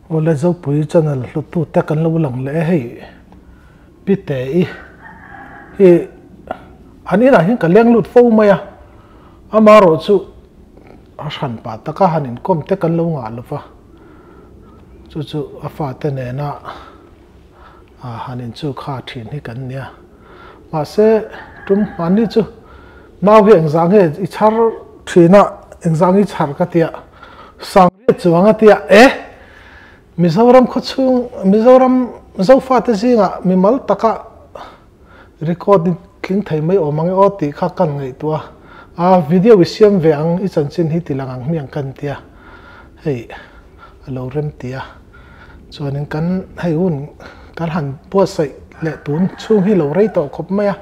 ô lẽ dấu bụi chân là lụt tu té cần lâu lòng lẽ hay biết té thì anh ấy là những cái leng lụt phâu mày à mà rồi chú sản bà ta cả hành com té cần lâu ngả lụt chú pha tên này na hành chú khá thiện thì cần nha mà sẽ chúng anh đi chú nào cái anh giang cái ít char thiện na anh giang ít char cái tiệt sang cái chú anh tiệt Mizoram khó chung Mizoram dấu pha thế gì ngạ mi mal taka recording kính thấy mấy ở mang ở tí khác cần ngày tua video xem về anh ít chân chân hít thì là anh miệng cần tia hey lâu rem tia cho nên cần hay un cần hẳn bua sậy lệ tuôn chung hi lâu rây tổ cọp mày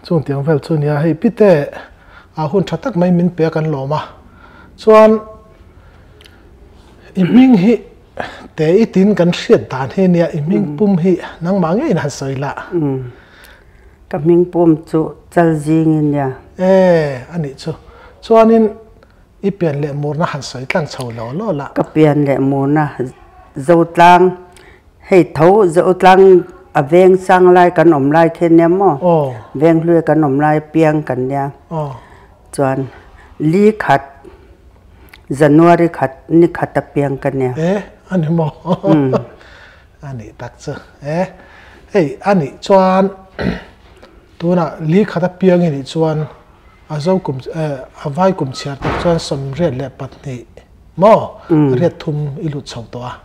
chung tiếng vel chung nia hey pite hun chặt tắc mấy min pe cần lò mà chuan iming hi té ít tin cần siết đàn hay nè mình bùm hi năng mang cái này sợi lạ cái mình bùm chú chân riêng nha anh ấy cho nên ít biển lệ mùa nó hẳn sợi tăng sầu lỏ lạ cái biển lệ mùa nó dâu tăng hay thấu dâu tăng à ven sang lại cái nồng lại thế nè mò ven lưỡi cái nồng lại biang cái nè chọn lý khát January khát ní khát tập biang cái nè anh ấy mò anh ấy tắc chứ hey anh ấy chọn tôi là lý khát tập biang này chọn dâu cùng vai cùng chặt chọn sầm rệt lệ bát này mò rệt thum ilut sầu toa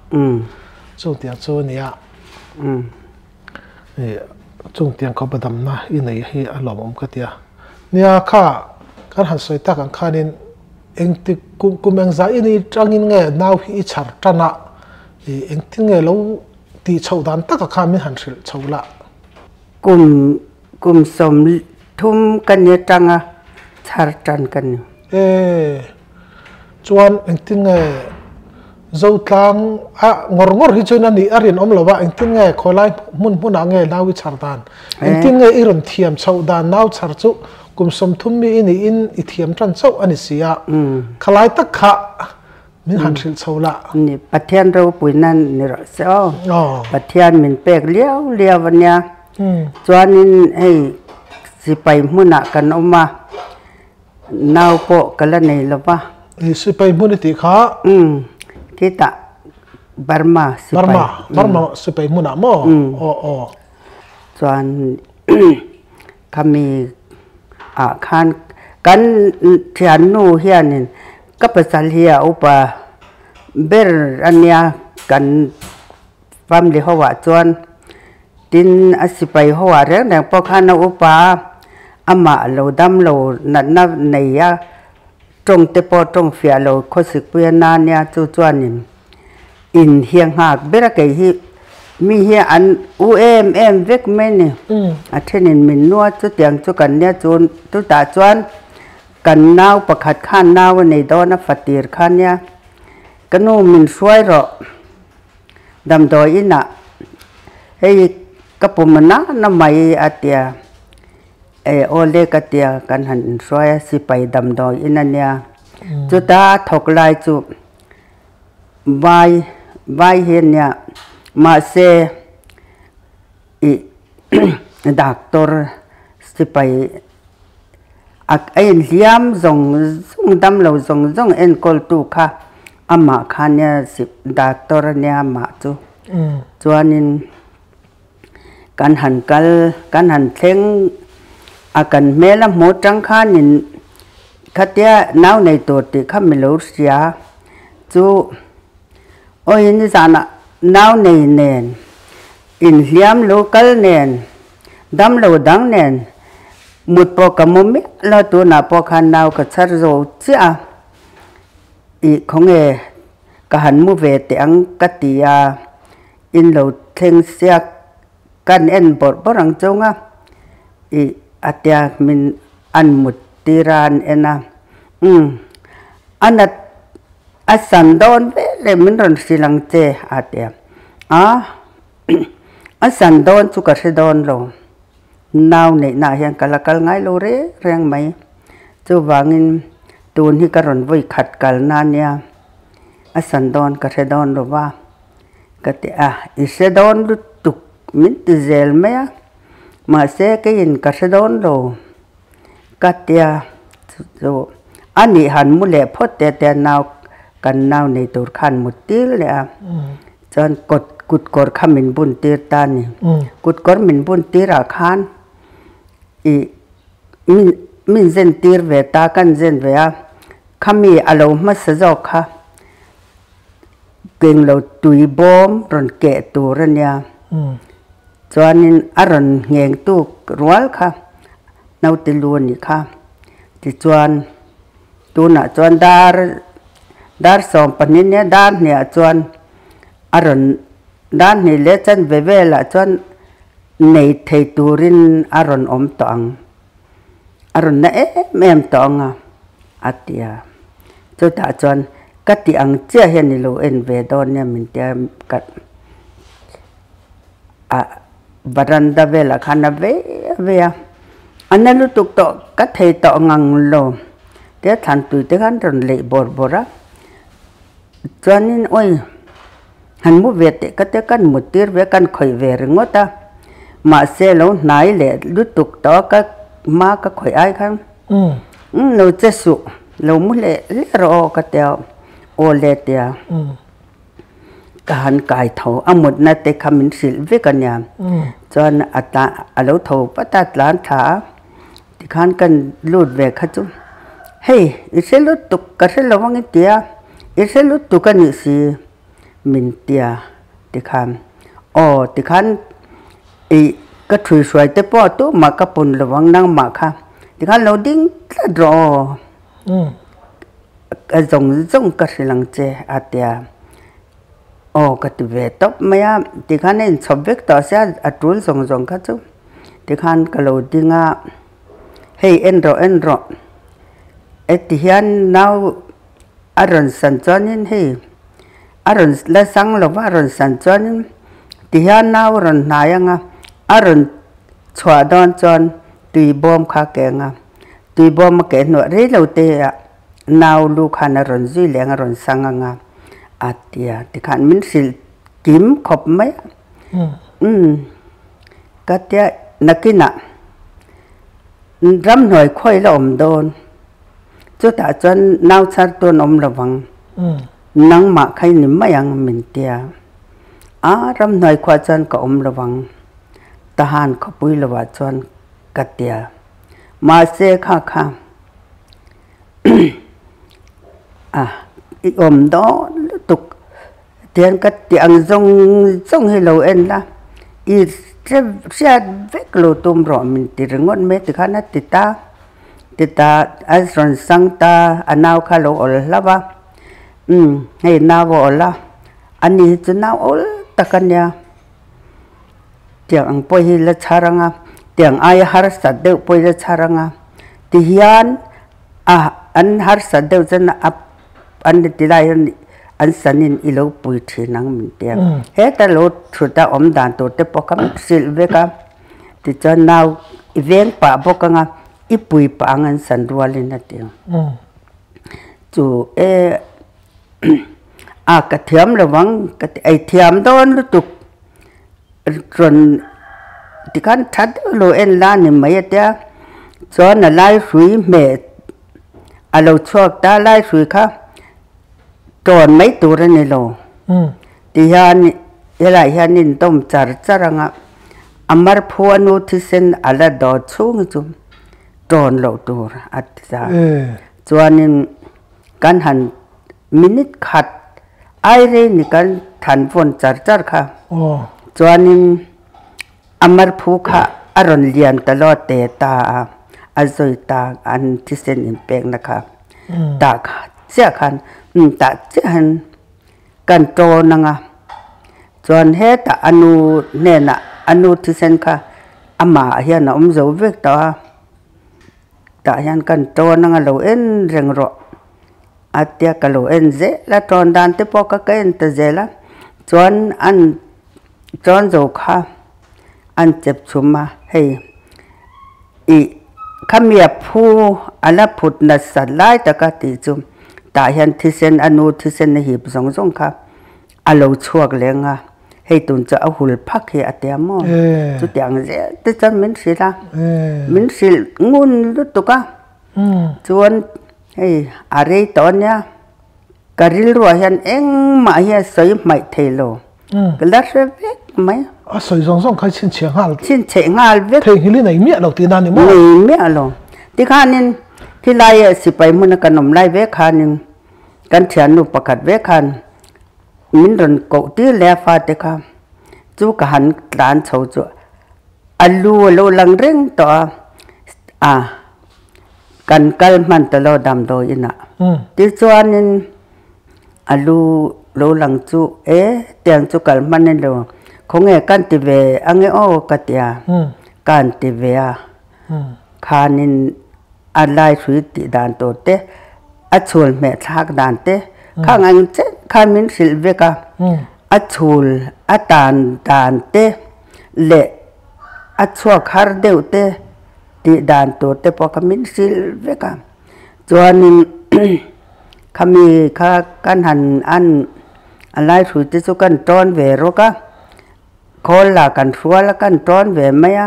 chung tiếng cho này chung tiếng có bắt đầm na in này hi alom cái tia nia kha kan han soi ta kan khanin eng ti kum eng za ini trangin nge naw hi char tana eng tin nge lo ti chau dan ta ka kha min han sil chau la kum som thum kan ne tanga char tan kan chuan eng tin nge dâu tlang ngor hi chuna ni arin om lova eng tin nge kholai mun ange nawi char dan eng tin nge iron thiam chau dan naw char chu kum som thum mi ini in I thiam tran chau ani sia khalai tak kha min han sil chau la ni pathian ro puinan ni ro so pathian min pek liao vanya chuanin ei sipai muna kan oma naw po kala nei lova sipai mun ti kha kita Burma sipai muna mo chuan kami khan kan thian nu hianin kapasal hia upa ber ania kan family hawa chuan tin asipai hawa reng nang po khan upa ama lo dam lo na nei ya trong te po trong fia lo khosik puana nia chu chuanin in hiang hak bera ke hi mi hi an em vek meni a thenin min nuwa chu tiang chu kan nia chun tu ta chuan kan naw pakhat khan naw nei dona fatir khan nia kanu min suai ro dam doi ina hei kapumana na mai atia ole katia kan han suai sipai dam doi ina nia chu ta thok lai chu vai hian nia mà se doctor sipai anh liam zong dam lo zong en kol tu kha ama khania sip doctor nia ma chu chuanin kan han thleng akan mela mo tang khanin khatia naw nei to ti khamilo sia chu oi ni sana now nei nen in liam local nen dam lo dang nen mut po kamomi lo tu na po khan naw ka char zo cha I khonge ka han mu ve te ang katia in lo theng sia kan en borang chonga I atia min an mut tiran ena anat asan don le min ron silang che atia asan don chu ka se don lo naw nei na hian kalakal ngai lo re reng mai chu wangin tun hi ka ron voi khat kal na nia asan don ka se don lo wa cái thì sẽ đón được tục mình từ giờ mấy mà sẽ cái gì cả sẽ đón rồi cái thì rồi anh ấy hẳn muốn lẽ phốt để nào cần nào này tôi khăn một tí là cho cột cột khăm mình buồn tê ta nè cột cột mình buồn tê ra khăn mình dân tê về ta cần dân về khăm mi alo mà sẽ do khá kinh lâu tùy bom rồi kẹt tu rồi nha cho nên rồi nghe tu rồi khá nào tê luôn nhỉ khá thì chuan tu na chuan dar som panin ne dar ne chuan aron dan ni le chan ve la chuan nei thei turin aron om tong aron na mem tong atia chu ta chuan kati ang chia hian ni lo en ve don ne min te kat baranda ve la khana ve anh lúc tục tọ các thầy tọ ngang lò thế thành tuổi thế hắn rồi lệ bor á cho nên ôi hắn muốn về thế cái căn một tiếng về căn khởi về rồi ngót ta mà xe lâu nãy lệ lúc tục tọ các má các khởi ai không lâu chết sụ lâu muốn lệ rồi cái tèo ô lệ tèo cả hắn cài thầu một nát tê khăm mình xịt với cả nhà cho nên lâu thầu bắt ta làm thả thì khán cần lùi về khát chú hey sẽ lùi tục cả sẽ lâu cái tia sẽ lùi tục cái gì mình tia thì khán thì khán cái thủy xoay tới bỏ tú mà cái bồn là vắng năng mà khá thì khán lâu đinh là rõ cái giống cái sự lăng chế tia cái từ về tóc mấy thì khán nên sắp việc đó sẽ trốn giống khát chú thì khán cái lâu đinh hey enro etihan now aron sanchonin hey aron la sang lo aron sanchonin tihan now ron nayanga aron chwa don chon tùy bom kha kenga tùy bom ke no re lo te now lu khana ron zui leng ron sanganga atia ti khan min sil kim khop mai katia nakina rắm nồi khoai là đôn, chỗ ta chọn nấu char tuôn là vắng, nắng mà khai niệm mấy anh mình tia, rắm nồi khoai chọn có là vắng, ta han có bùi là vợ chọn cắt tia, mà xe khá, đó tục tiền cắt tiền giống hay lâu en la, sẽ vết lô tôm rõ mình thì ngon mấy thì khá nát thì ta rồi sang ta anh nào khá lâu ở là ba hay nào vào là anh ấy cho nào ở ta căn nhà tiếng anh bôi hi là charanga tiếng ai har sát đều bôi là charanga thì hiền anh har sát đều chân anh thì lại anh sanin ilo pui thi nang min te he ta lo thuta dan to te pokam sil ve ka ti chan naw event pa bokanga ipui pa angan san rualin na te chu ka thiam lawang ka ai thiam don lu tuk ron ti kan that lo en la ni mai te cho na lai sui me alo chok ta lai sui kha tròn mấy tuổi này lo, thì hiện lại hiện in tôm char nga, amar phua nu thì sen ala đỏ chung chung, tròn lâu tuổi, ra, cho nên căn hẳn minute khát, ai đây ni căn thành phun char kha, cho nên amar phu kha aron lian ta lo te ta, azoi ta an thì sen impact na kha, ta sẽ khan ta chỉ hành cần trò năng chọn hết ta anu nè na anu thì sen kha ama hiền na dấu việc ta ta hiền cần trò năng lâu en rèn rọ atia ka lâu en dễ là tròn đan te po ka en te dễ là chọn ăn chọn dấu kha ăn chép chuma hey khamia phu ala phut na salai ta ka ti chum ta hian thi sen anu thi sen na hi zong zong kha alo chuak lenga hei tun cha ahul phak he atiamo chu tiang je te chan min sila min sil ngun lutuka chuan hei are tonya karil ro hian eng ma hi soi mai thelo kala vek mai à soi song song khai chin che ngal vek thei hili nei mi lo ti na ni mo mi alo ti khanin thi lai sipai mun kanom lai vek khanin kan thian nu pakhat vek khan min ron ko ti le fa te kha chu ka han tlan chho chu alu lo lang reng to kan kal man ta lo dam do ina ti chuanin alu lo lang chu tiang chu kal man lo khonge kan ti ve ange o katia kan ti ve khanin alai thui ti dan to te achul me thak dan te khang ang che khamin sil ve ka achul atan dan te le achua khar deu te ti dan to te po khamin sil ve ka chuanin khami kha kan han an alai thui te chu kan ton ve ro ka khol la kan thua kan ton ve maya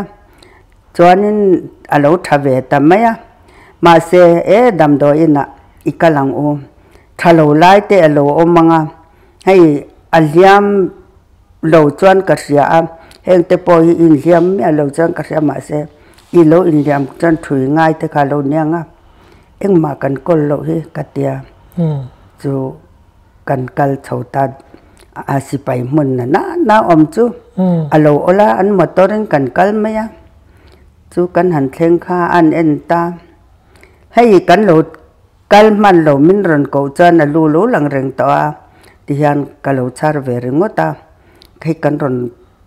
chuanin alo tha ve ta maya ma se dam do ina ikalang o thalo lai te alo o manga hei aliam lo chuan ka ria heng te po hi in liam me alo chuan ka ria ma se i lo in liam chuan thui ngai te kha lo nianga eng ma kan kol lo hi katia chu kan kal chhota asipai mun na om chu alo ola an motorin kan kal maya chu kan han thleng kha an en ta hei kan lo kal man lo min ron ko chan alu lo lang reng to ti hian ka lo char ve ringota thei kan ron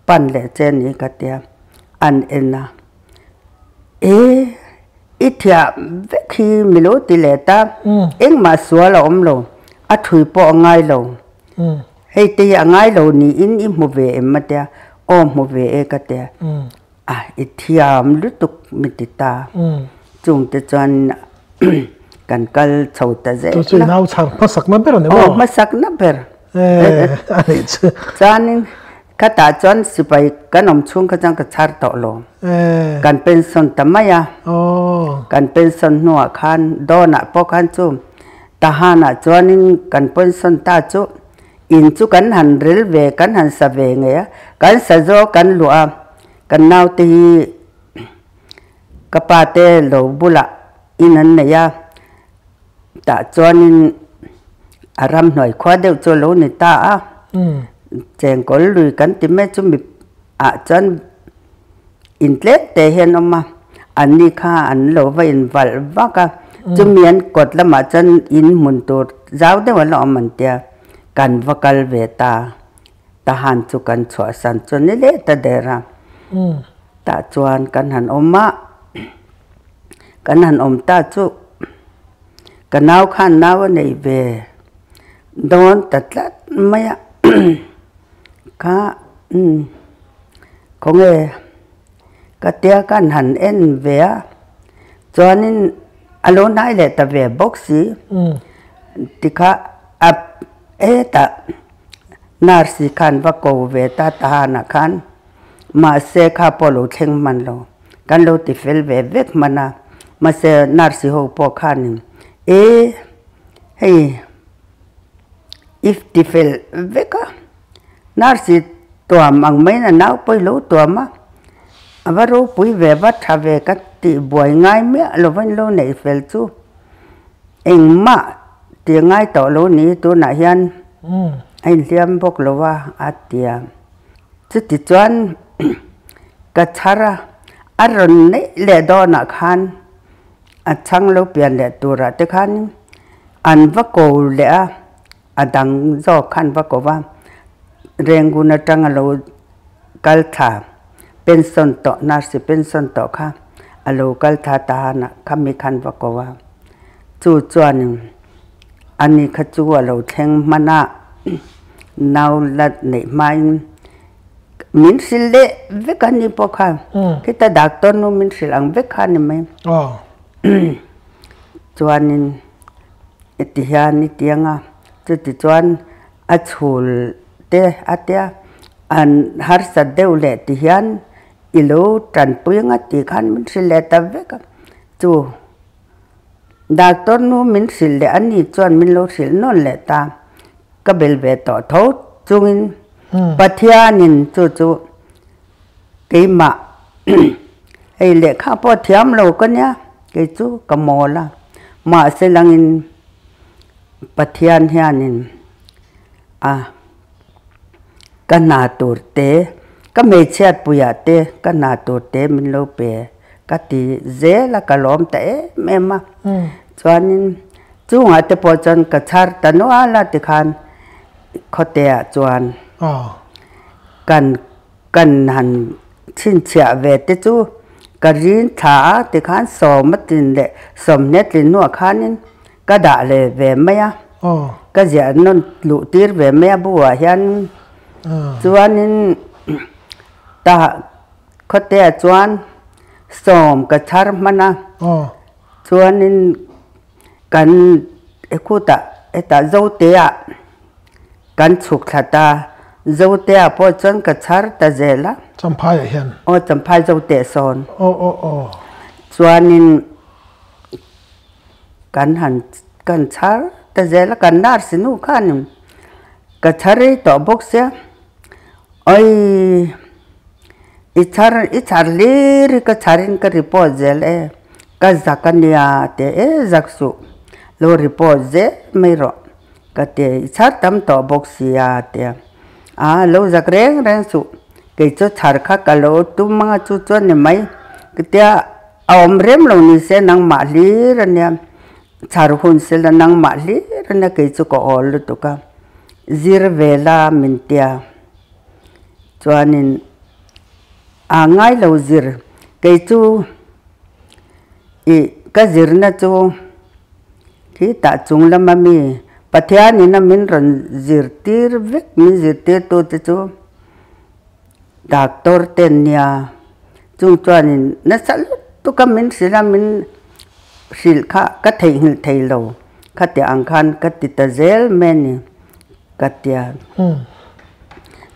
pan le chen ni katia an enna ithia vekhi milo ti le ta eng ma suala om lo a thui po ngai lo hei te angai lo ni in i mu ve ematia o mu ve e katia ithiam lutuk mitita chung te chan kan kal chhota je to chu nau chang masak na ber ne mo masak na ber ani chu chanin kata chan sipai kanom chung ka chang ka char to lo kan pension tamaya kan pension no khan dona po khan chu tahana chanin kan pension ta chu in chu kan han rel ve kan han sa ve nge kan sa zo kan lua kan nau ti kapate lo bula inan ne ya ta chuanin aram noi khwa deu chu lo ni ta cheng kol lui kan ti me chu mi chan in tlek te hen oma ani kha an lo va in val va ka chu mian kot lama chan in mun tur zau de wala man tia kan vakal ve ta han chu kan chwa san chu ni le ta dera ta chuan kan han oma kan han om ta chu kanau khan naw nei ve don tatlat maya ka konge katia kan han en ve chuanin alo nai le ta ve boxi tikha ap ta narsi khan va ko ve ta na khan ma se kha polo theng man lo kan lo ti fel ve vek mana ma se narsi ho po khan hey if ti fel veka narsi to mang mai na nau poi lo to ma avaro pui ve va tha ve ka ti boi ngai me lo van lo nei fel chu eng ma ti ngai to lo ni tu na hian ai liam bok lo wa atia chu ti chuan ka chara aron nei le do na khan achang lo pian le tura te khan an va ko le adang zo khan va ko wa renguna tang lo kal tha pension to narsi pension to kha alo kal tha ta na khami khan va ko wa chu chuan ani kha chu alo theng mana naw lat nei mai min sil le vekani po kha kita doctor no min sil ang vekhani mai chuanin itihian ni tianga chu ti chuan a chhul te atia an har sa deu le ti hian ilo tran puinga ti khan min sile ta veka chu doctor nu min sile ani chuan min lo sil non le ta ka bel ve to tho chungin pathianin chu chu keima ei le kha po thiam lo ka nya ke chu kamola ma se langin pathian hianin kana tur te ka me chat puya te kana tur te min lo pe ka ti ze la kalom te mema chuanin chunga te po chan ka char ta no ala ti khan khote a chuan kan han chin chia ve te chu ka rin tha ti khan som tin le som net li no khanin ka da le ve maya ka ja non lu tir ve maya bua hian chuanin ta khote a chuan som ka char mana chuanin kan ekuta eta zo te a kan chuk thata zo te a po chon ka char ta zela champhai hian champhai zo te son o chuanin kan char ta zela kan nar sinu khanim ka chari to boxya oi ichar lir ka charin ka report zele ka zakania te zaksu lo report ze mero ka te ichar tam to boxya te lo zakreng reng su ke cho char kha ka lo tumanga chu cho ne mai ke tia om rem lo ni se nang ma lir ania char hun se la nang ma lir ania ke chu ko ol tu ka zir vela min tia chuanin ngai lo zir ke chu ka zir na chu khi ta chung lama mi pathiani na min ron zir tir vek min zir tir tu te chu doctor ten nia chung chuanin na sal tu ka min sila min sil kha ka thei lo kha te ang khan ka ti ta zel men ni ka tia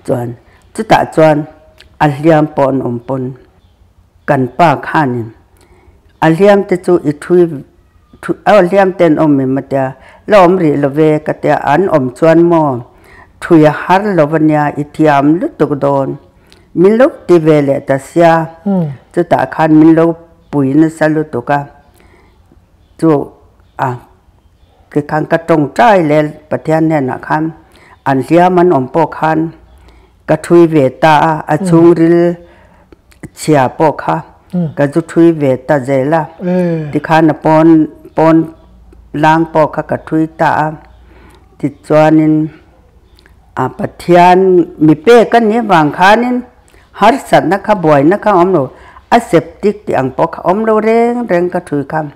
chuan chu ta chuan aliam pon pon kan pa khanin aliam te chu I thui aliam ten mi matia lom ri love ka te an chuan mo thui har lovania ithiam lu tuk don min lo ti vele ta sia chu ta khan min lo puin salu to ka chu ke khan ka tong trai le pathian ne na khan an liam an po khan ka thui ve ta a chung ril chia po kha ka ju thui ve ta zela ti khan pon lang po kha ka thui ta ti chuanin pathian mi pe kan ni wang khanin har sat na kha boy na kha omlo aseptic ti ang po kha omlo reng ka thui kham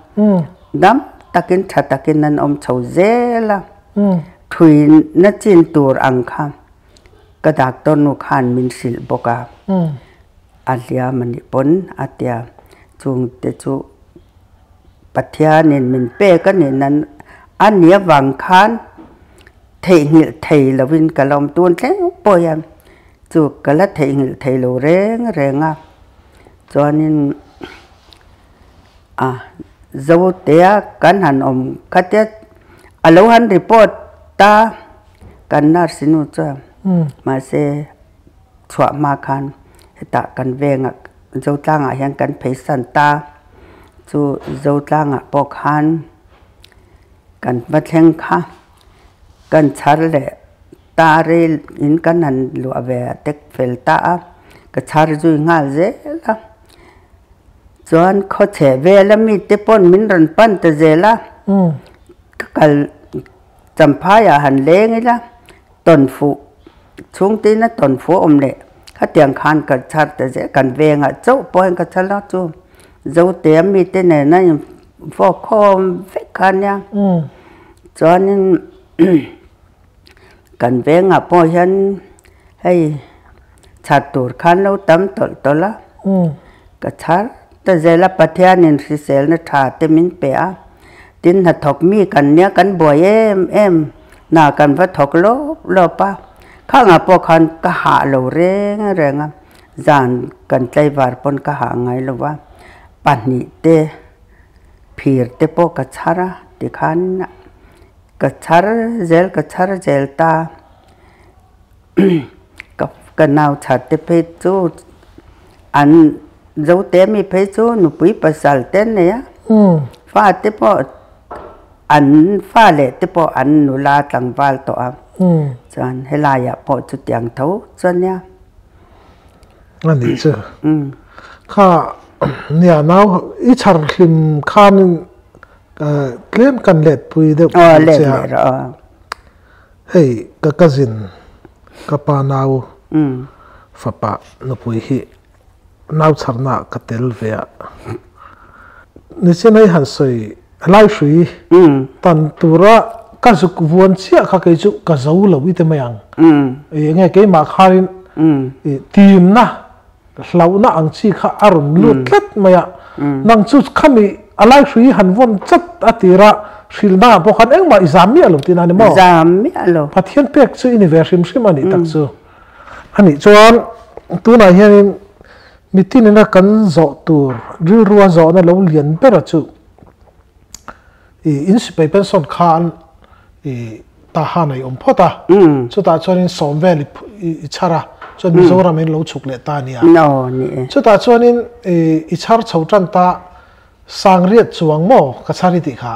dam takin tha takin nan chho zela thui na chin tur ang kham ka doctor nu khan min sil boka alia mani pon atia chung te chu pathianin min pe ka ni nan ania wang khan thei lovin kalom tun tleng poyam chu kala thei lo renga chuanin zo te kan han khatia alo han report ta kan nar sinu cha ma se chwa ma khan ta kan venga zo tlanga hian kan pheisan ta chu zo tlanga po khan kan bathleng kha kan char le ta re in kan han lu ave tek fel ta ka char ju nga ze la chuan kho che ve la mi te pon min ran pan te zela kal champhaya han leng ila ton fu chung ti na ton fu le kha tiang khan ka char te ze kan venga chau poin ka chala chu zo te mi te ne na fo khom ve khan ya chuanin kan venga po hian hei chat tur khan lo tam tol la ka char ta zela pathianin sel na tha te min pe a tin na thok mi kan nya kan boy em na kan va thok lo pa ข้างพวกคันก็หาเราเร่งจานกันใจวาร์ปนก็หาไงหรือว่าปันนี้เตผีเตพวกกระชาระที่ขันกระชาระเจลตากับกันนาวชัดเตเพจูอันเจ้าเตมีเพจูหนูปุยภาษาเต้นเนี่ยฟ้าเตพออันฟ้าเละเตพออันหนูลาตังวาลตัวจนให้ลายพอจุดอย่างเท่าจนเนี่ยนั่นดีจ้ะข้าเนี่ยน้าอีชาร์ลิมข้านึงเล่นกันเล็ดปุยเด็กเล็ดเฮ้ยกะจินกะปานาวฟ้าปะนปุยฮีน้าชาร์นักเตลเวียนี่เช่นไอ้หันสวยไล่สุยตันตัวระก็สุกวนเสียข้าเกจุกะเจ้าเราวิเตมายังยังไงเกี่ยมาคารินทีมนะเราหน้าอังชีข้าอารมณ์ลุดลัดมาอ่ะนั่งจุดข้ามีอะไรสุยหันวนจัดอติระสิลนาพวกขันเอ็งมาอิสามีอารมณ์ที่นั่นมั้งอิสามีอารมณ์พัทยันเป็กซูอินิเวอร์ซิมซิมันนี่ตักซูอันนี้จวนตัวไหนเห็นมิตินี่นะกันโจตัวรัวโจนั่นเราเลียนเปรจูอินสเปย์เป็นส่วนขานตาหาในอมพ่อตาสุดท้ายชวนอินสอมเวลิอิชาระชวนมิโซรามินเราฉุกเลตานี่สุดท้ายชวนอิชาร์ชาวจันตาสังเรียดสวงโมกัชาริติขา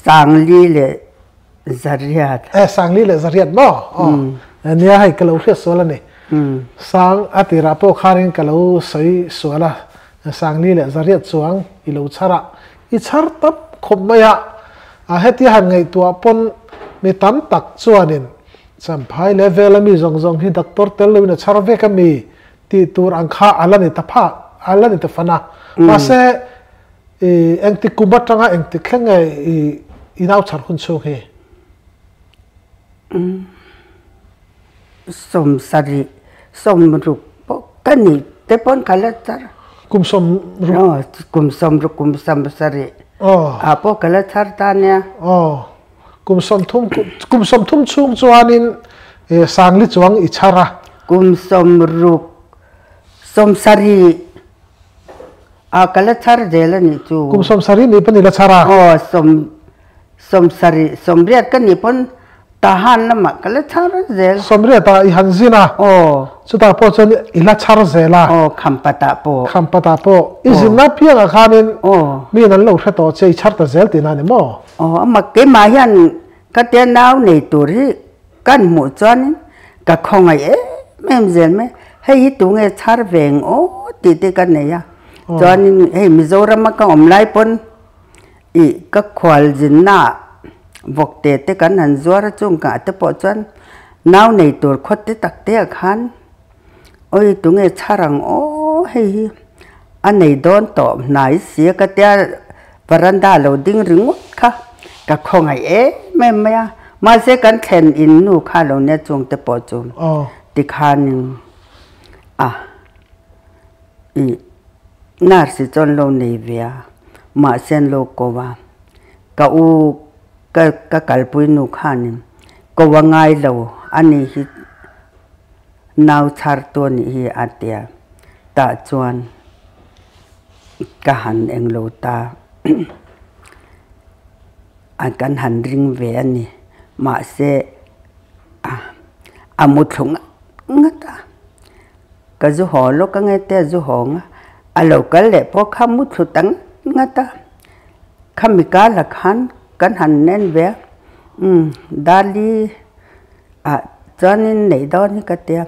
สังลีเลซาริยัดสังลีเลซาริยัดโมอันนี้ให้กล่าวเรียกสวละนี่สังอติราโปคารินกล่าวสวยสวละสังลีเลซาริยัดสวงอิลูชาระอิชาร์ตับขบมายะเหตุหันไงตัวปนมีตั้มตักชวนินสัมภาระเลเวลมีจงที่ดักตอร์เตลวินชาร์เวกมีที่ตัวอังคาอัลลันิตพาอัลลันิตฟนามาเสเอ็งติกุบัตรังเอ็งติแข่งไงอีน่าชาร์คุณโชว์เฮสมสริสมรูปกันนี่แต่ปนกันละจ้ะกุมสมรูปกุมสมรูปกุมสมสริพวกกันละชาร์ตาเนี่ยกุมสมทุ่มชุงจวนินสังลิจวงอิชาระกุมสมรูปสมสริกันละชาร์เจลนี่จูกุมสมสรินี่เป็นนิละชาระสมสริสมเรียกกันนี่เป็นทหารละมั้งกันละชาร์เจลสมเรียกตาอิฮันซินะสุดท้ายพอจนอิละชาร์เจล่ะคำปะตาโปอิจินับเพียงอาคารินมีนั่นเราแค่ต่อเชยชาร์เจลตีนั่นมั้งมาเกี่ยมายันก็เดียนเอาในตัวที่กันหมู่จวนนี่ก็คงไงแม่เจนไหมให้ตัวเงี้ยชาร์เวงติดกันเนี่ยจวนนี่ให้มิโซรามันก็อมไล่ปนอีก็ขวัญจินน่ะวกเตะกันหันจวนจุงกะแต่พอจวนน้าในตัวคดติตักเตะขันตัวเงี้ยชารังให้อันไหนโดนตอบไหนเสียก็เดียบรันดาเราดิ้งรึงค่ะก็คงไงแม่มาเสียกันแทนอินนูข้าเราเนี่ยจงแต่ปอจงติคานึงน่าสิจนเราในเวียมาเส้นโลกว่าก็กัลปุยนูข้านึงก็ว่าไงเราอันนี้ฮินาวชาร์ตัวนี้ฮิอาเตียตาจวนก็หันเองโลตาอันกันหันริงเวียนี่มาเสมุดหงงัดก็จะห่อโลกไงแต่จะห่องเราก็เลยพอข้ามุดสุดตั้งงัดข้ามีการหลักหันกันหันเน้นเวียดาลีจอนินไหนดอนนี่ก็เตีย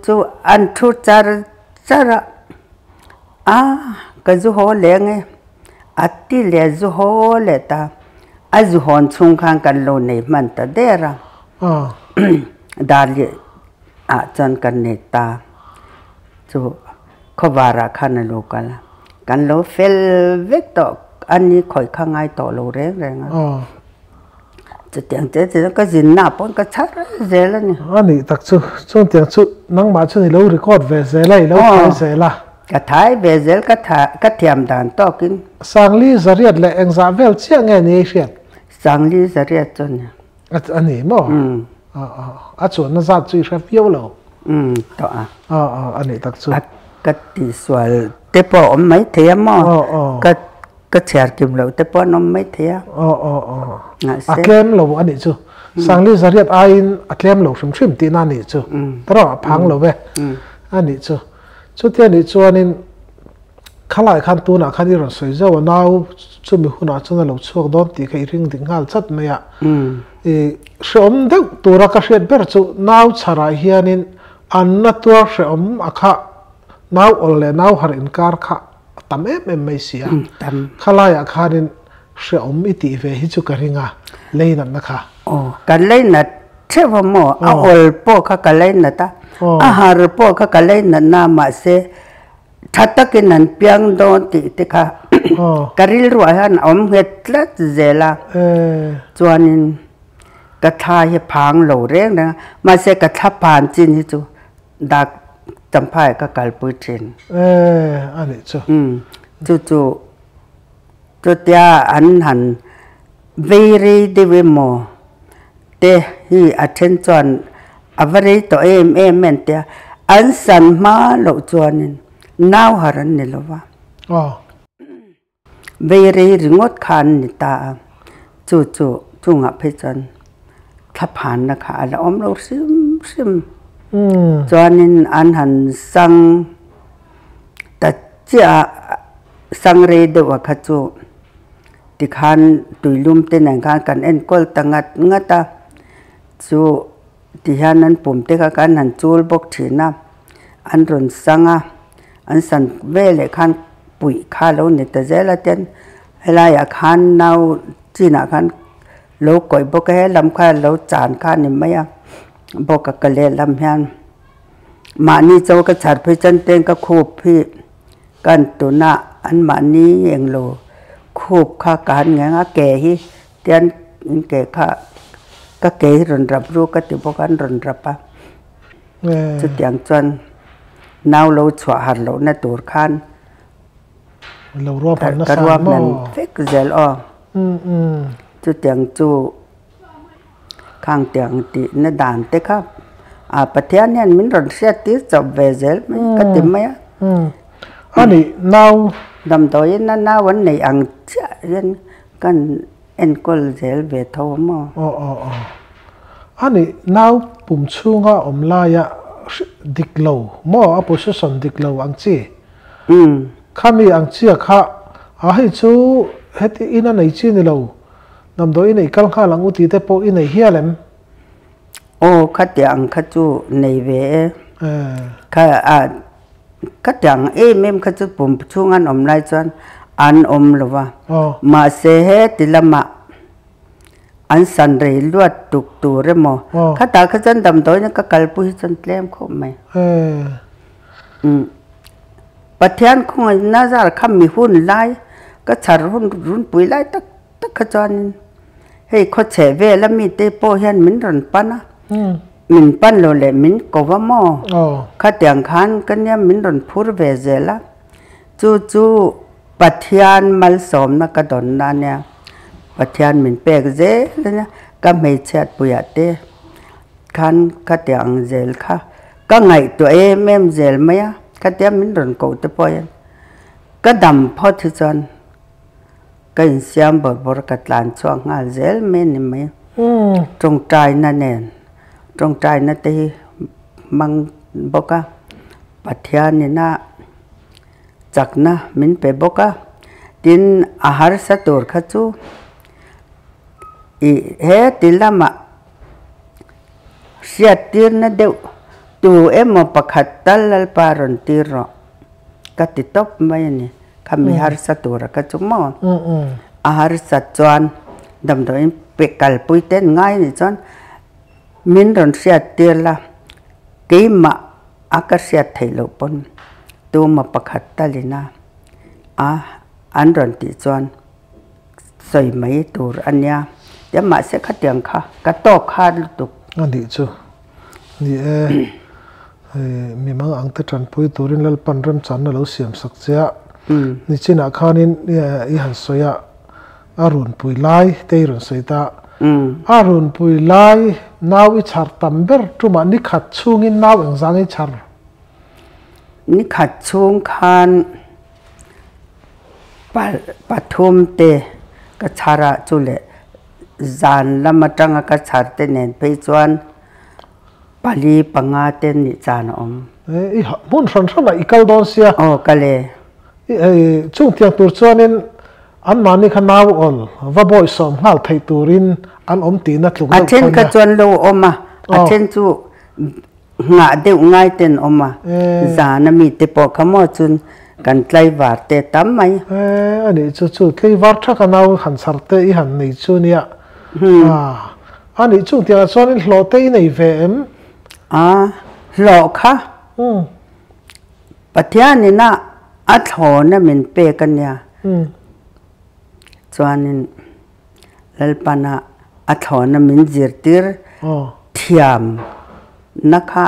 จู่อันทุจาระก็จะห่อเลยไงอัดที่เลยจะห่อเลยตาอาจหอนชุงข้างกันโลในมันตะเดระดาลีจนกันเนตาจู่ขวาระขันโลกันโลเฟลเวกต่ออันนี้คอยข้างไงต่อโลแรงจะเตียงเจ๊ก็จินหน้าปนก็ชัดเจแล้วนี่อันนี้ตักจู่ช่วงเตียงจู่นั่งมาช่วงนี้เราเรคคอร์ดเวเซล่เราถ่ายเซล่ก็ถ่ายเวเซลก็เทียมด่านต่อกินสังลีจะเรียดและเอ็งจะเวลเชี่ยงไงนี่เชียดสังลีจะเรียดจนอันนี้มั้ง chuẩn nó ra chui ra phiêu lâu to anh ấy đặc trưng cái tỷ số tế bào mấy thế mà cái chèn kim lâu tế bào nó mấy thế kem lâu anh ấy chứ sang lý giải ai kem lâu xem phim tin anh ấy chứ đó phang lâu về anh ấy chứ chút tiền ấy cho nên khá lại khăn tu na khăn đi rồi soi giờ nào cho mình hôm nào cho nó lâu chuộc đón thì cái riêng tiếng hal chất mày ạ sớm được tu ra cái chuyện bây giờ nào chả ra hiện nên anh tu sớm akha nào ole nào harin kar kha tam em mai sia khá lại akha nên sớm ít về hết chút cái ringa lấy nằm kha cái lấy nè thế mà mò ol po cái lấy nè ta har po cái lấy nè na mà se thắt cái nền piang đó thì cả cái rồi han hết lát zela cho nên cái thai phang lẩu reng đó mà sẽ cái tháp pan chín hết chú đặc tầm phải cái bụi chín anh ấy chú tia anh hẳn very đi mò te hi attention very to em men tia anh san ma lẩu cho nên nào haran nè lova very ringot khan ni ta chu ngạ phê chân tháp hàn na khá là lâu sim cho nên anh hẳn sang ta chia sang re được và khát chu thì khan tùy lum tên này khan cần en col ta ngắt ta chu thì hắn anh bùm te khan hẳn chul bốc chỉ na anh run sang anh san về lại khan bụi khá lâu nè ta dễ là tên hay là khan nào chỉ là khan lâu coi bốc cái làm khan lâu chán khan niệm mấy bốc cái lệ làm hen mà ni châu cái chặt phơi chân tên cái khốp phiกันตัวน่ะอันมานี้เองโลคูบข้าการเงี้ยแก่ฮีเตียนแก่ข้าก็แก่รนรับรู้ก็ติดพวกกันรนรับปะจุดอย่างจนนาวเราชัวหันเราในตัวขันเรารวบกันก็รวบนั่นเฟกเซลอ้อจุดอย่างจูข้างเตียงตีในด่านเตะครับประเทศเนี่ยมันรนเสียติดจบเวเซลไม่ก็ติดไหมอันนี้นาวดำตัวยันน่าวันไหนอังเจ้ายันกันเอ็นกอลเซลเวทอมอันนี้นาวปุ่มชูงะอมลายะดิกโลมออโพสิชันดิกโลอังจีข้ามีอังจีข้าให้ชูเฮ็ดอินันไหนจีนี่เราดำตัวอินไหนกันข้าหลังอุติเตโปอินไหนเฮียเลมข้าเตียงข้าจูในเวข้าก็อย่างเมมเขาจะปุ่มช่วงอันอมไล่จนอันอมหรือว่ามาเสเหติละมาอันสันเรลวดตุกตัวเรมเขาตาเขาจนดำตัวนี่ก็กลปุยจนเล่มคมไหมประเทศคงน่าจะข้ามีหุ้นไล่ก็ชารุ่นปุยไล่ตักขจรเฮ้ยเขาเฉเวแล้วมีเตโปเห็นมันรันปันนะmình pan lo le mình có vào mò khát tiếng khan cái nhà mình đồn phur về giờ lá chú bát thian mal xóm na cái đồn na nè bát thian mình bẹt dễ đấy nhá cái mấy chẹt bùi tê khan khát tiếng giờ khá cái ngày tụi em giờ mấy á khát tiếng mình đồn cầu tê bôi cái đầm phô thứ chân cái xem bờ bờ cái làn choang ngà giờ mình mấy trong trái na nè trong trái nó thì mang bốc á, bát thian này na chắc na mình phải bốc á, tin ahar satur khát chú, hết tin là mà siết tiền nó đều, tu em mà bạc hạt tal là paron tiro, cái tí top mấy này, kami ahar satur khát chú mà, ahar satuan, đầm đó em pekal pui tên ngay này chọn mình run siết tiền là cái mà ác siết thấy lâu pon tu mà bạc hạt ta lina anh run tí chọn soi mấy tur anh ya để mà sẽ khát tiền khá cái to khá tục anh đi chứ đi mình mang anh tới trần pui turin lal pan ram chan là lâu xiêm sắc chia đi trên à khan in i han soya arun pui lai tây run soi ta arun pui lai naw i char tamber tuma ni khat chungin naw engzang i char ni khat chung khan pathum te ka chara chule zan lama tanga ka char te nen pe chuan pali panga te ni chan om i mun ran ran i kal don sia kale chung tiang tur chuanin an mani kha naw ol va boy som hal thei turin an om ti na tluk a chen ka chuan lo oma a chen chu nga deu ngai ten oma zana mi te po khamo chun kan tlai war te tam mai ani chu tlai war tha ka naw han sar te i han nei chu nia ani chung tiang chuanin hlo te i nei ve em hlo kha pathian ni na a thona min pe kan nia chuanin lalpana a thona min zirtir thiam nakha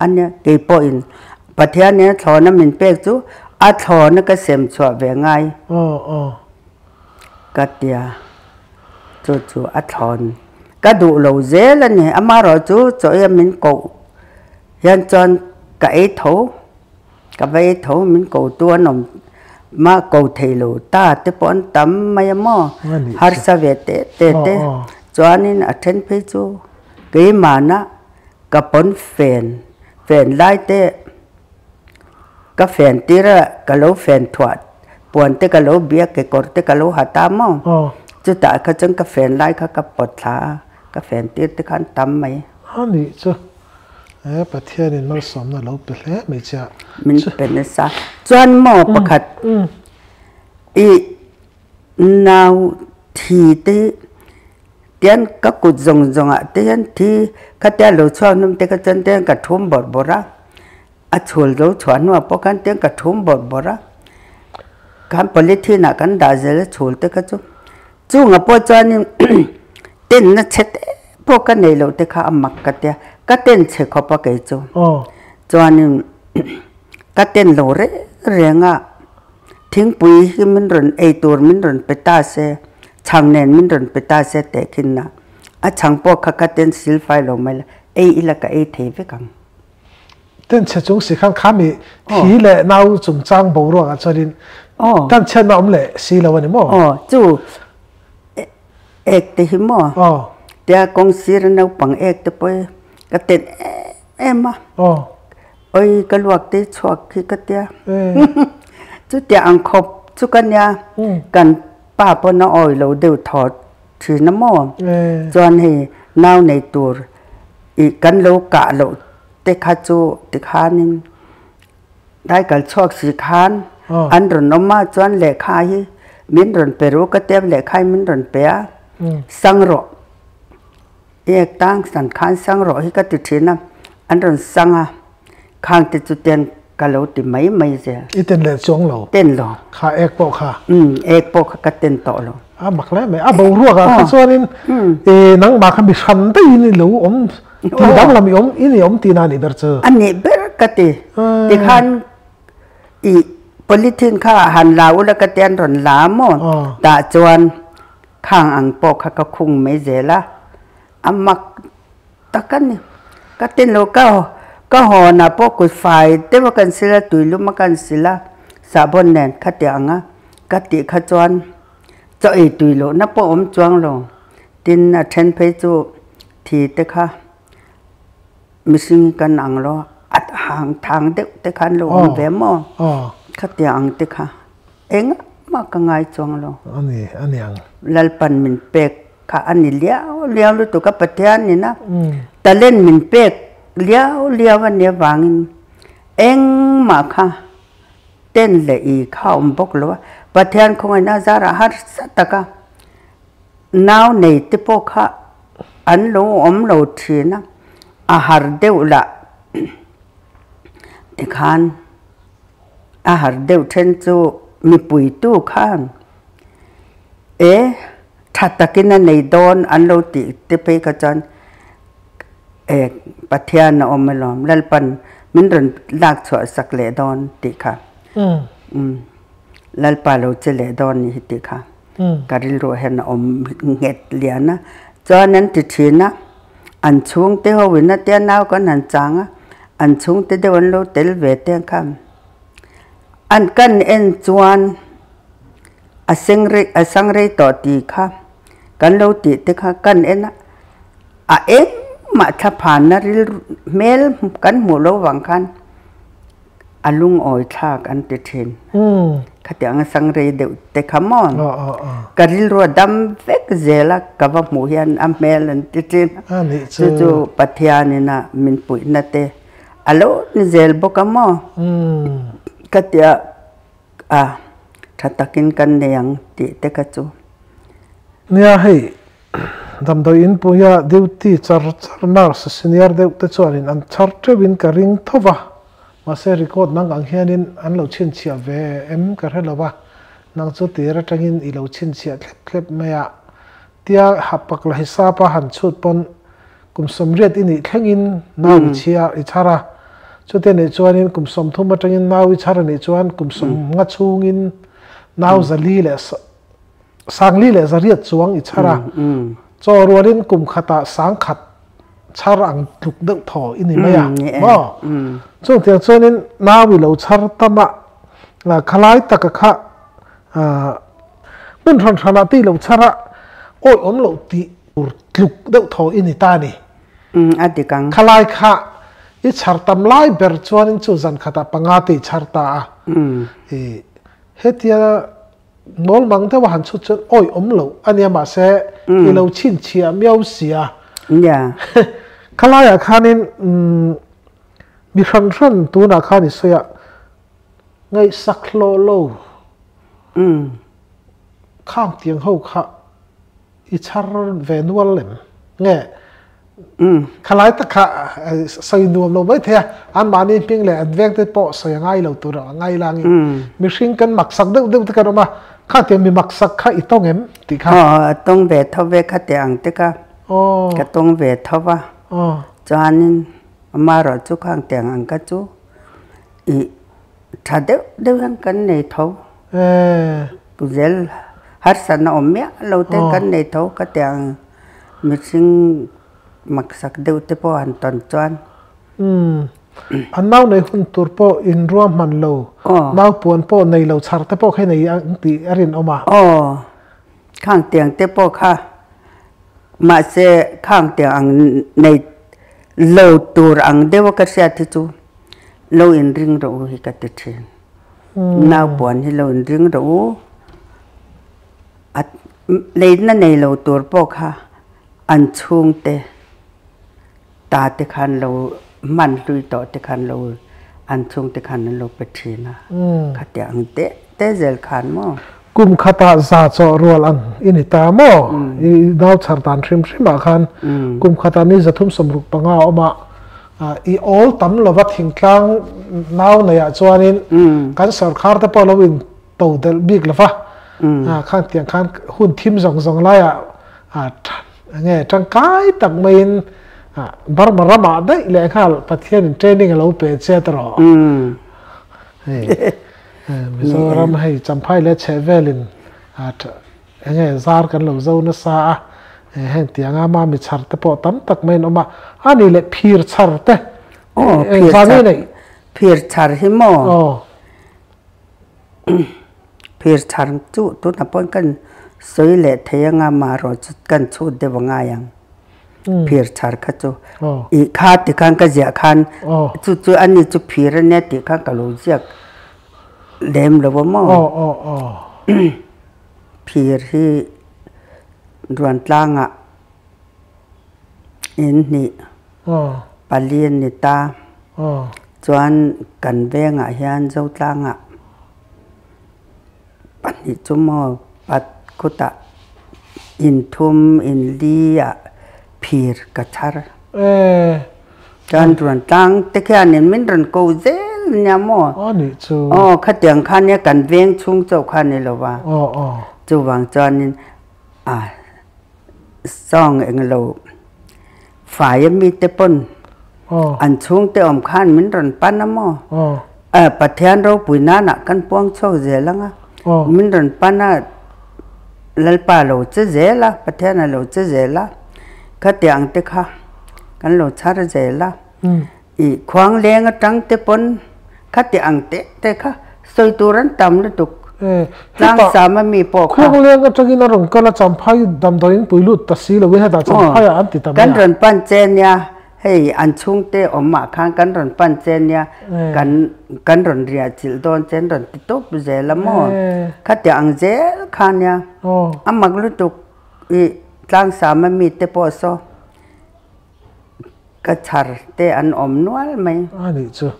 anya ke po in pathian ne thona min pe chu a thona ka sem chwa ve ngai katia chu a thon ka du lo zel ani amaro chu choya min ko yan chon ka e tho ka ve tho min ko tua nom ma ko thelo ta te pon tam mai mo har sa ve te chuanin a then phe chu ke mana ka pon fen lai te ka fen tira ka lo fen thuat pon te ka lo bia ke kor te ka lo hata mo chu ta ka chang ka fen lai ka ka pot tha ka fen tir te khan tam mai ani chu pathian in mal som na lo pe hle me cha min pen sa chuan mo pakhat i naw thi te tian ka ku zong a tian thi ka ta lo chuan num te ka chan te ka thum bor bora a chul lo chuan wa po kan te ka thum bor bora kan politina kan da zel chul te ka chu nga po chuan in ten na chet po ka nei lo te kha amak ka te ka ten che kho pa ke chu chuan in ka ten lo renga thing pui hi min ron ei tur min ron peta se chang nen min ron peta se te khin na a chang po kha ka ten sil fai lo mai ei ila ka ei the ve kang ten che chung si khang khami thi le naw chung chang bo ro a charin tan chen na om le si lo ni mo chu ek te hi mo te kong sir na pang ek te poi ka ten ema oi ka luak te chuak khi ka tia chu te ang khop chu kan ya kan pa po na oi lo deu thot thi na mo chuan hi naw nei tur i kan lo ka lo te kha chu te khanin dai kal chok si khan an ron no ma chuan le kha hi min ron peru ka te le khai min ron pe sang ro ek tang san khan sang ro hi ka ti thina an ron sanga khang te chu ten ka lo ti mai je iten le chong lo ten lo kha ek po kha ek po kha ka ten to lo mak le me bo ruwa ka chuanin nang ma khan bi khan dai ni lo om ti dang lam om ini om ti na ni ber chu ani ber ka ti khan i politin kha han la u la ka ten ron la mo ta chuan khang ang po kha ka khung me zela amak takan ni ka ten lo ka ho na po ku fai te ma kan sila tuilu ma kan sila sabon nen kha ti anga ka ti kha chuan cho e tuilo na po om chuang lo tin a then phe chu thi te kha missing kan ang lo at hang thang de te khan lo om ve mo kha ti ang te kha eng ma ka ngai chuang lo ani ang lalpan min pek kha ani liao lu to ka pathian ni na talen min pek liao an ne wangin eng ma kha ten le i kha om bok lo pathian khong na zara har sataka naw nei te po kha an lo om lo thina a har deu la te khan a har deu then chu mi pui tu khan thatakina nei don an lo ti te pe ka chan pathian na omelom lalpan min ron lak chwa sak le don ti kha lalpa lo che le don ni ti kha karil ro hen om nget liana chuan an ti thina anh chung te ho win na te nau kan han chang á anh chung te de wan lo tel ve te kham anh kan en chuan a sang re to ti kha kan lo ti te kha kan en a em ma tha phan na ril mel kan mu lo wang khan alung oi thak an te thin khatiang sang re de te khamon karil ro dam vek zela kawa mu hian am mel an te thin chu pathian na min pui na te alo ni zel bokamo katia a thatakin kan neyang ti te ka chu nia hei dam do in puya duty char nar senior de te chuanin an char trewin ka ring thova ma se record nang ang hianin an lo chin chia ve em ka helawa nang chu tira tangin I lo chin chia klep maya tia hapak la hisapa han chut pon kum somriat ini thlengin naw chia I chara chute ne chuanin kum som thuma tangin naw I chara ne chuan kum som nga chungin naw zali le sangli le zariat chuang I chara cho ruarin kum khata sang khat char ang tluk deuh thaw ini maya mo chung tiang chuanin nawi lo char tama khalai taka kha mun ran rana ti lo chara oi om lo ti tluk deuh thaw ini ta ni adikang khalai kha I char tam lai ber chuanin chu zan khata panga ti char ta hetia mol mang te han chu chu oi om lo ania ma se I lo chin chia miao sia ya khalaya khanin mi ran tu na khani soya ngai saklo lo khang tiang ho kha I char venual lem nge khalai ta kha sai nuam lo mai the an mani ping le advek te po soya ngai lo tu ra ngai langi mi hring kan mak sak deuh te ka ma kha te mi mak sak kha I tong em ti kha tong ve tho ve kha te ang te ka ka tong ve tho wa chuanin ma ro chu khang te ang ka chu I tha deuh hang kan nei tho tu zel har san om me lo te kan nei tho ka te ang mi sing mak sak deuh te po an ton chuan an nau nei hun tur po in ruam man lo nau puan po nei lo char te po khe nei ang ti arin oma khang tiang te po kha ma se khang tiang ang nei lo tur ang dewa ka sia ti chu lo in ring ro hi ka te thin nau puan hi lo in ring ro at nei na nei lo tur po kha an chung te ta te khan lo man lui to te khan lo an chung te khan lo pe thina khatia ang te zel khan mo kum khata za cho rual ang ini ta mo I naw char tan thrim ma khan kum khata ni zathum somruk panga oma I all tam lova thingtlang naw na ya chuanin kan sarkar te po lovin to del big lova khan tiang khan hun thim zong la ya nge tang kai tak main bar marama dai le khal pathian training lo pe chetro Mizoram hay champhai le chevelin nge zar kan lo zo na sa hen tianga ma mi char te po tam tak main oma ani le phir char te phir char hi mo phir char chu tu na pon kan soi le theyanga ma ro chu kan chu de wanga yang phir char kha chu I kha ti kan ka ja khan chu ani chu phir ne ti kha ka lo jak dem lo mo phir hi ruan tlanga in ni palien ni ta chuan kan venga hian zo tlanga pani chu mo pat kuta in thum in lia phir ka thar chuan ruan tlang te khian in min ran ko zel nya mo ani chu khatiang khan ne kan veng chung chau khan ni lo wa chu wang chuan in song eng lo phải mi te pon an chung te om khan min ran pan na mo pathian ro puina na kan puang chau zelanga min ran pana lalpa lo che zela pathian lo che zela khatiang te kha กันเราชาร์เจล่ะอีควางเลี้ยงจังเตปนคัดที่อังเตแต่ค่ะสวยตัวนั้นต่ำเลยตุกร่างสามันมีปอกควางเลี้ยงก็จะกินอะไรก็ละจำพายดำดอยปุยลุดตัดสีเลยเว้ยแต่จำพายอันติดตามกันรันปันเจนเนี่ยให้อันชุ่งเตออกมาข้างกันรันปันเจนเนี่ยกันรันเรียจิลโดนเจนรันติดตุบเจละมั่วคัดที่อังเจข้างเนี่ยอามักลุตุกอีร่างสามันมีเตปอสก็ชาร์เตอันอมนวลไหมอันนี้จ้ะ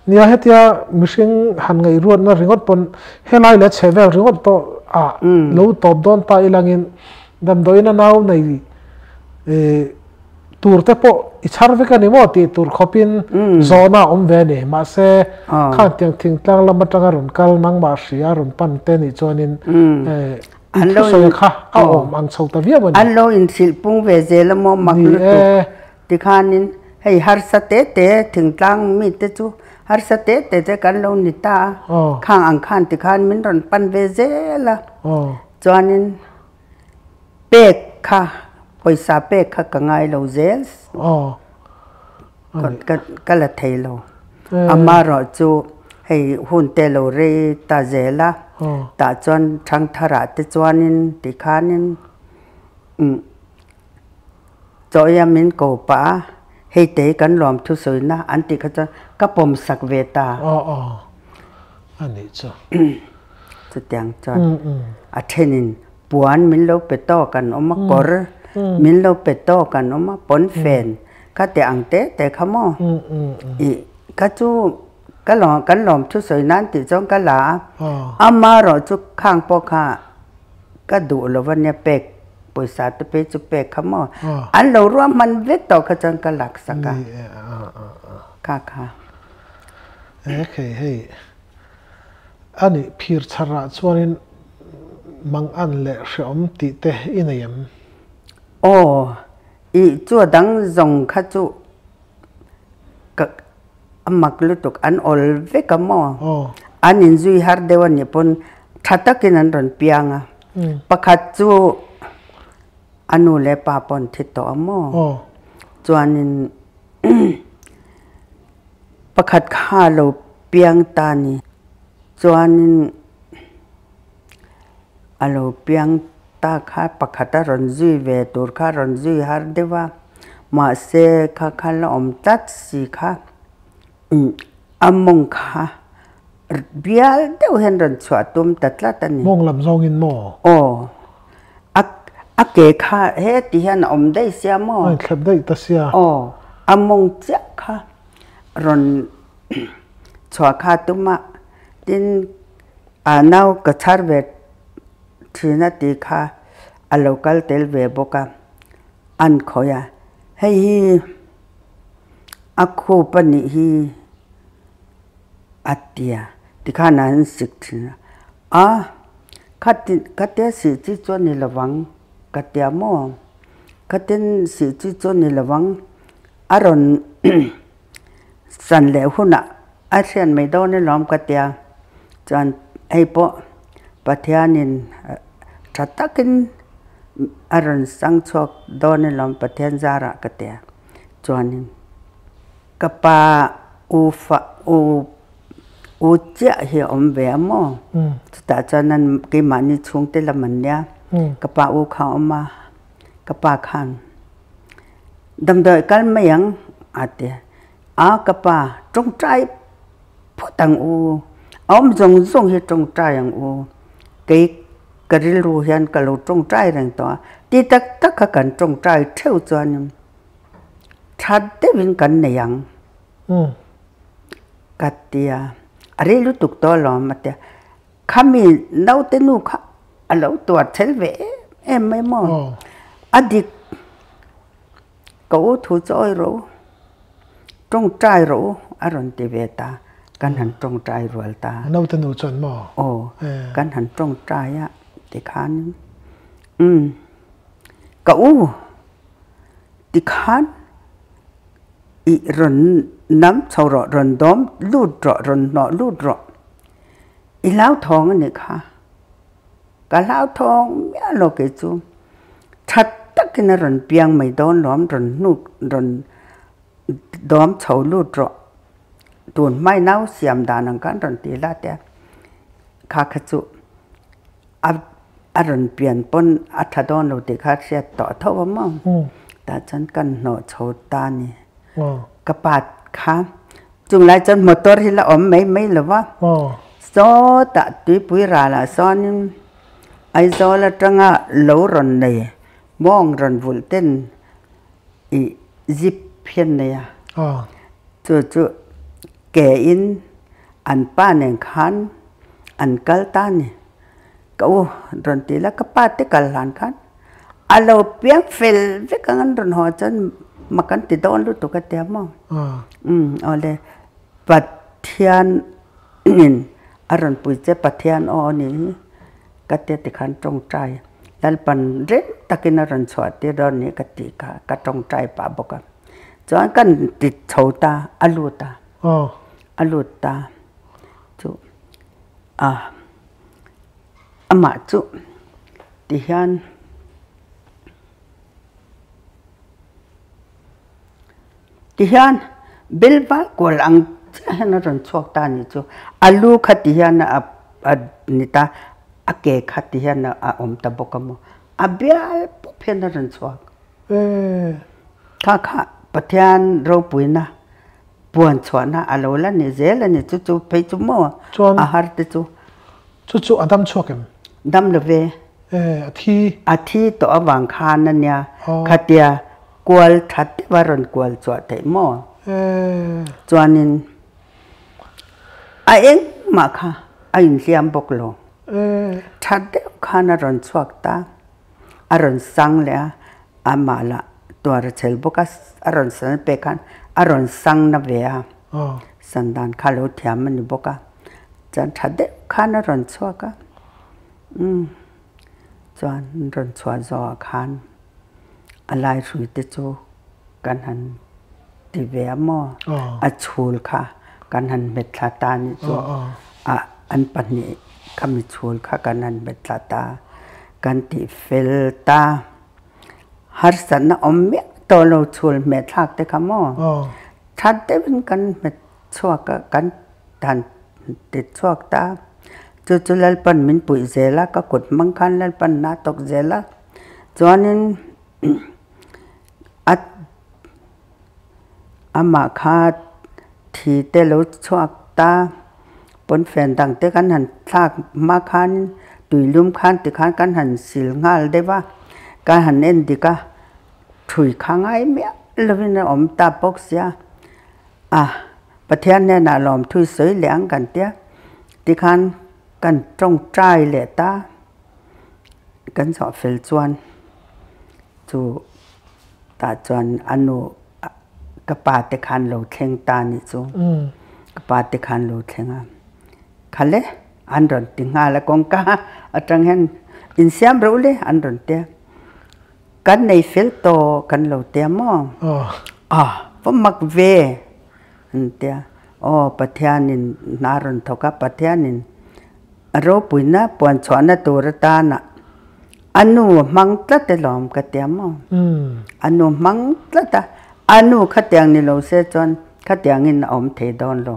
เนี่ยเหตุยามิชิงหันไงรวดนะริงอดปนเฮลัยเลชเชเวลริงอดโตรู้ตอบโดนตายลังอินดำโดยนั่นเอาในตัวเตปอิชาร์วิกันนี่ว่าตีตัวขบินโซน่าอมเวนี่มาเสข้างเตียงทิ้งตั้งลำบากจังรุนกัลนังมาเสียรุนปันเตนิจวนินอันโลอินค่ะเอาอมอังโซตาวิบันอันโลอินสิลปุงเวเซลมอมักลุตุที่ข้านินให้ฮาร์สเตเตถึงตั้งมิตรจูฮาร์สเตเตจะกันโลนิตาข้างอังคารที่ข้ามินรันปันเวเซละจวนินเป็กค่ะพอยซาเป็กค่ะกังไงโลเซลส์ก็ละเทโลอามารอจูให้หุ่นเตโลเรตาเซล่าตาจวนทังทาราติจวนินที่ข้านินจอยามินโกป้าให้เตะกันรวมทุสุยนะอันที่เขาจะก็ปมสักเวตาอันนี้จ้ะจะเตียงจอนอาเทนินปวนมินโลเปโตกันออกมากอร์มินโลเปโตกันออกมาปนเฟนก็เตียงเตะแต่ขโมอีก็จูก็หลอกันรวมทุสุยนั้นติจงก็หลาอามารอจุข้างปอกาก็ดูแลวันเนี้ยเป็กปุยสาตุเปจุเปกขโมอันเรารวมมันเวทต่อขจังกลักสักค่ะโอเคเฮ้ยอันนี้พิรชราชวนินมังอันเละเชื่อมติเตอินยังโอ้อีจัวดังจงขจุกมักลุตุกอันอลเวกขโมอันนินจุยฮาร์เดวันญี่ปุ่นทัตตะกินันรันเปียงปะขจูอนุเลปาปนทิตโตอโมจวนินประคัดข้าโลเปียงตานีจวนินอโลเปียงตาข้าประคัดรอนจุยเวตูร์ข้ารอนจุยฮาร์เดว่ามาเสข้าข้าละอมตัดสีข้าอมงข้าเบียลเดียวเห็นรอนสวดตุมตัดละตันนี่มงลำซองอินหมอโอ้อาเกค่าเฮ็ดที่เห็นอมได้เสียมั้งขับได้ตัดเสียอมงเจ้าค่ะรอนชัวข้าตุ้มะดินนาวกระชากเวทที่นั่นตีค่ะอโลกัลเตลเวบกะอันขอยาให้อักคูปนิฮีอัตเตียที่ข้านั้นสิกทีนะคัดเตสิจิจวนในระวังกัดเตียโมคัดเตสิจิจวนในระวังอารอนสันเหลวหุ่นอะอาเซียนไม่โดนในล้อมกัดเตียจนไอ้ปะปัทยานินชัดตะกินอารอนสังชกโดนในล้อมปัทยาจาระกัดเตียจวนนินกปาอูเจ้าเหี่ยอมแหวมแต่จนนั้นกิมานิช่วงเตลมันเนี่ยกปาอูเขาออกมากปาขันดำเดินกันไม่ยังอาเดียกปาจงใจพูดต่างอูอมจงเหี่ยจงใจอย่างอูกิกริลูเห็นกะลูจงใจแรงตัวตีตักกันจงใจเที่ยวจวนชัดได้วินกันในยังกัดเตียอะไรรู้ตุกตัวหลอมมาเตียขามีเล่าเตนูค่ะเราตัวเทลเวไม่มองอดีตกูถูจอยรู้จงใจรู้อารมณ์ติเวตากันหันจงใจรัวตาเล่าเตนูจนมอกันหันจงใจอะติขานกูติขานอีรอนน้ำชาวรอนดอมลูดรอนหนอลูดรออีเล้าทองอันนี้ค่ะกะเล้าทองเมื่อเราเกิดจูชัดตักกินรอนเปียงไม่โดนล้อมรอนนุกรอน ดอมเฉาลูดรอตูนไม่เน่าเสียมดานังกันรอนตีลาเตะข้าขจุอารมณ์เปลี่ยนปนอัฐดอนเราติข้าเสียต่อเท่าว่ามั่งแต่ฉันกันหนอโชตานี่กระปาดข้าจุงไรจนหมดตัวที่ละอมไม่หรือว่าโซตะตุยปุยราละซ้อนไอโซละจังอ่ะเหลวรอนเลยมองรอนวุ่นเต้นอีจิบเพียนเลยจู่แก่อินอันป้าเนงคันอันกัลตานี่ก็รอนตีแล้วก็ป้าติกัลหลานคันอาเราเปียกเฟลเวกันรอนหัวจนมากันติดโดนรู้ตัวกันเตียมเอาเลยปัทเทียนนินอารมณ์ปุยเจปัทเทียนนี่ก็เตียติขันจงใจแล้วปันเร็ดตะกินอารมณ์สวดที่ดอนนี้ก็ติก็จงใจป่าบอกกันจนกันติดโฉตาอลูตาอลูตาจุอามาจุติฮันเบลบาโกลังเห็นรอนชวกตานี่จูอาลูขัดที่ฮันนิตาอาเกขัดที่ฮันอมตะบกมอาเบียลพบเห็นรอนชวกข้าปะเทียนเราปุยนะปวนชวนนะอาลูละนี่เจละนี่จูไปจูมัวอาหารติจูอดัมชวกมดัมเลเวอาทิตัววางคานนั่นเนี่ยขัดเดียกวลทัดวารอนกวลจวดเตมอจวนนินเองมาค่ะอินเสียมบกลงทัดเดียวขานารอนสวกตาอารอนสังเลยมาละตัวรเชลบกัสอารอนสันเปกันอารอนสังนเวียสันดานคาโลเทียมันบกะจันทัดเดียวขานารอนสวกะจวนรอนสวจอขานอะไรสุดที่จูกันหันที่เวียมอชูลค่ะกันหันเบ็ดลาตานี่จูอันปันนี้คำชูลค่ะกันหันเบ็ดลาตากันที่เฟลตาฮาร์สันน่ะอมเมียตัวเราชูลเม็ดลักเตะขโมชัดเต็มกันเม็ดชัวกันทันติดชัวตาจู่ๆแล้วปันมินปุยเจล่าก็กดมังคันแล้วปันนาตกเจล่าจวนนั้นอามาคาทีเตลุชวกตาปนแฟนดังเตกันหันทากมาคันตุยลุมคันติคันกันหันสิลงาลได้ว่าการหันเอ็นดิกาถุยข้างไอเมียลวินอมตาปกเสียประเทศเนี่ยน่าลอมถุยสวยเหลียงกันเตี้ยติคันกันจงใจเหล่ตากันสอบเฟลจวนจูตาจวนอนุกปาเตคันโลเทงตานี่จูกปาเตคันโลเทงคันเลยอันรอนติงาละกงกาจังเห็นอินเสียมรู้เลยอันรอนเตียกันในเฟลโตกันโลเตียมพมักเวเตียปัทยานินนารอนทกปัทยานินเราปุยนะปวนชวนนะตัวรตานะอนุมังตะเตลอมกะเตียมอนุมังตะตาอนุขัดยังนี่เราเสียจนขัดยังอินอมเทดอนโล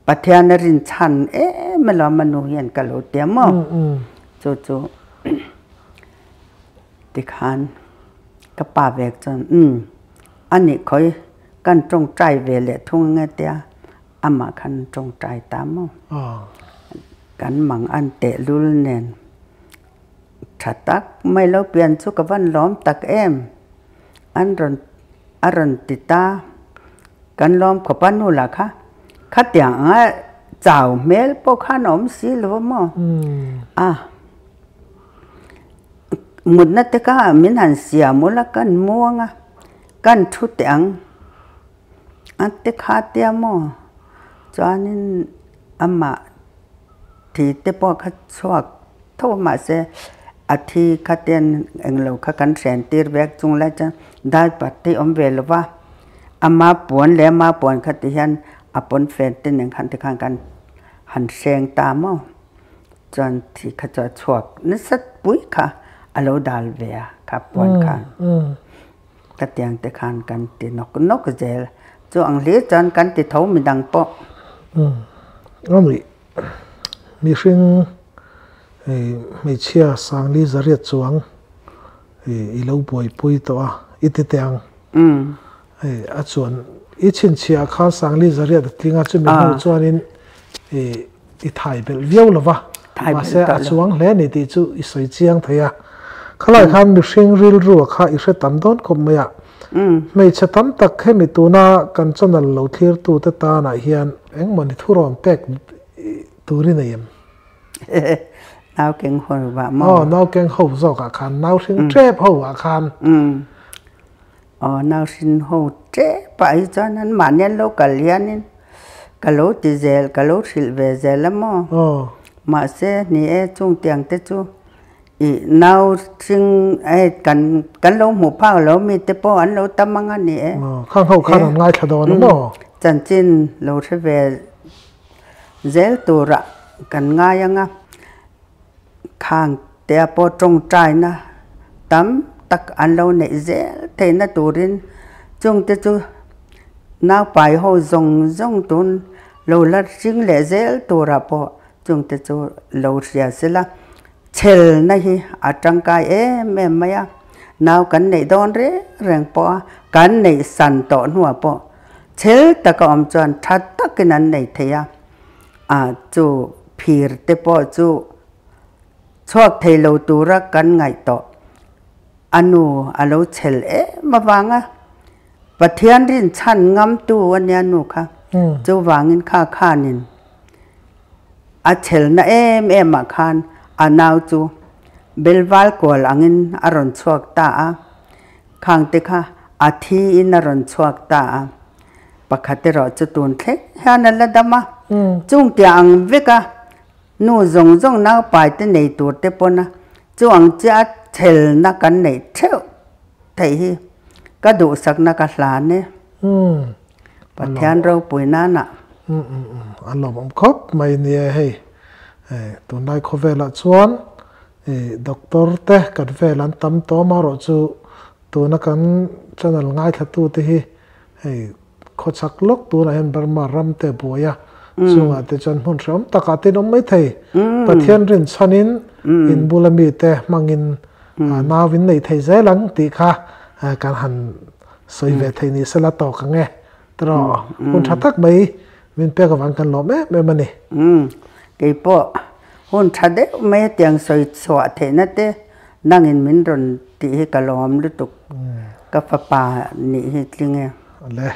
ปัทยานรินชันมันเรามนุเห็นกะโลเตียมจู่ติคานกะป่าแบกจนอันนี้คอยกันจงใจเวเลทุ่งเงเตียอามาคันจงใจตามกันมังอันเตะลุลเนนถ้าตักไม่เล่าเปลี่ยนสุกวันล้อมตักอันรอนติตากันล้อมขบนูล่ะค่ะขัดอย่างเจ้าเมลพวกขนมสีหรือว่ามั้งมุดนัดก็มินหันเสียมุละกันม่วงกันชุดอย่างอันเตขาเตียมั้งจานินอามาที่เตปอขัดชวกโทมาเสอาทิขัดเตียนเองเราขัดกันแสนตีร์แบกจุงแล้วจะได้ปัตติอมเวลว่าอามาปวนแล้วมาปวนขัดที่ยันปนแฟนตีหนึ่งขันที่ขันกันหันเสียงตามอ่ะจนที่ขัดจะชวกนั่นสัตปุ้ยค่ะอโลดาลเวียค่ะปวนค่ะ cái tiếng te khan kan ti nok cái zel cho ang le chan kan ti thau mi dang po mi sinh mi chia sang li zariat chuang i lo boi pui to a iti teng a chuan i chin chia kha sang li zariat tlinga chu mi hu chuanin i thai bel viau lova ma se a chuang hle ni ti chu i soi chiang theya khalai khan mi hring ril ru kha i hre tam don khom maya mei chatam tak khe mi tuna kan chanal lo thlir tu ta ta na hian engmani thurom pek turi nei em nao keng ho ba mo nao keng ho zo ka khan nao hring trep ho a khan nao hring ho tre pai chan an manen local hianin kalo ti zel kalo thil ve zel mo ma se ni e chung tiang te chu i nao hring e kan lo mu pha lo mi te po an lo tamanga ni e khang ho khan ngai thadon mo chan chin lo the ve zel tura kan ngayanga khang te po trong trai na tam tak an lo nei zel te na turin chung te chu nao pai ho zong tun lo la jing le zel tura po chung te chu lo ria sela chel na hi atang kai em maya nao kan nei don re reng po kan nei san to nuwa po chel ta ka om chan that tak nan nei theya chu phir te po chu chok thei lo tura kan ngai to anu alo chel ma wanga pathian rin chan ngam tu ania nu kha chu wangin kha nin a chel na em ma khan anau chu belwal kol angin aron chuak ta a khang te kha athi in aron chuak ta a pakhate ro chu tun thlek hana la dama chung tiang veka nu zong na pai te nei tur te pona chuang cha thel na kan nei theu thei hi ka du sak na ka hla ne pathian ro puina na alom khop mai ni hei tu nai khovela chuan doctor te kan velan tam to ma ro chu tu na kan channel ngai thatu te hi hei khochak lok tu na hen bar ma ram te boya chunga te chan hun ram taka te nom mai thei pathian rin chanin in bulami te mangin nawin nei thei zelang ti kha kan han soi ve thei ni sala to ka nge tro hun thatak mai min pe ka wang kan lo me mani ke po hun thade me tiang soi chwa the na te nangin min ron ti hi kalom lu tuk ka pa ni hi tlinge le